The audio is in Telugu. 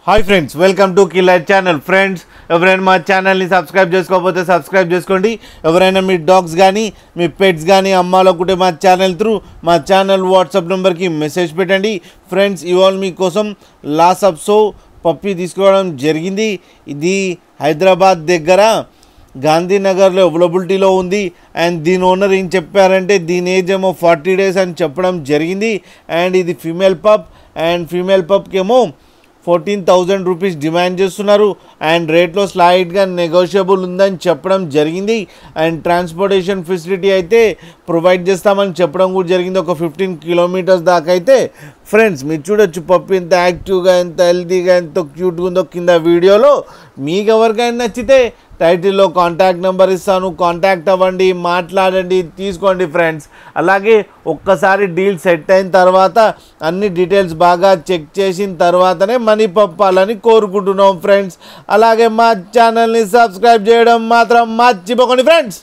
Hi friends, welcome to killer channel. Friends, ఎవరైనా మా ఛానల్ని సబ్స్క్రైబ్ చేసుకోకపోతే సబ్స్క్రైబ్ చేసుకోండి. ఎవరైనా మీ డాగ్స్ కానీ మీ పెట్స్ కానీ అమ్మాలనుకుంటే మా ఛానల్ త్రూ మా ఛానల్ వాట్సాప్ నెంబర్కి మెసేజ్ పెట్టండి. ఫ్రెండ్స్, ఇవాళ మీకోసం లాసప్సో పప్పి తీసుకోవడం జరిగింది. ఇది హైదరాబాద్ దగ్గర గాంధీనగర్లో అవైలబిలిటీలో ఉంది. అండ్ దీని ఓనర్ ఏం చెప్పారంటే దీని ఏజ్ ఏమో 40 days అని చెప్పడం జరిగింది. అండ్ ఇది ఫీమేల్ పప్. అండ్ ఫీమేల్ పప్కి ఏమో 14,000 రూపీస్ డిమాండ్ చేస్తున్నారు. అండ్ రేట్లో స్లైడ్గా నెగోషియబుల్ ఉందని చెప్పడం జరిగింది. అండ్ ట్రాన్స్పోర్టేషన్ ఫెసిలిటీ అయితే ప్రొవైడ్ చేస్తామని చెప్పడం కూడా జరిగింది. ఒక 15 kilometers దాకా అయితే. ఫ్రెండ్స్, మీరు చూడొచ్చు పప్పి ఎంత యాక్టివ్గా, ఎంత హెల్తీగా, ఎంత క్యూట్గా ఉందో కింద వీడియోలో. మీకు ఎవరికైనా నచ్చితే టైటిల్లో కాంటాక్ట్ నెంబర్ ఇస్తాను, కాంటాక్ట్ అవ్వండి, మాట్లాడండి, తీసుకోండి ఫ్రెండ్స్. అలాగే ఒక్కసారి డీల్ సెట్ అయిన తర్వాత అన్ని డీటెయిల్స్ బాగా చెక్ చేసిన తర్వాతనే మనీ పంపాలని కోరుకుంటున్నాం ఫ్రెండ్స్. అలాగే మా ఛానల్ని సబ్స్క్రైబ్ చేయడం మాత్రం మర్చిపోకండి ఫ్రెండ్స్.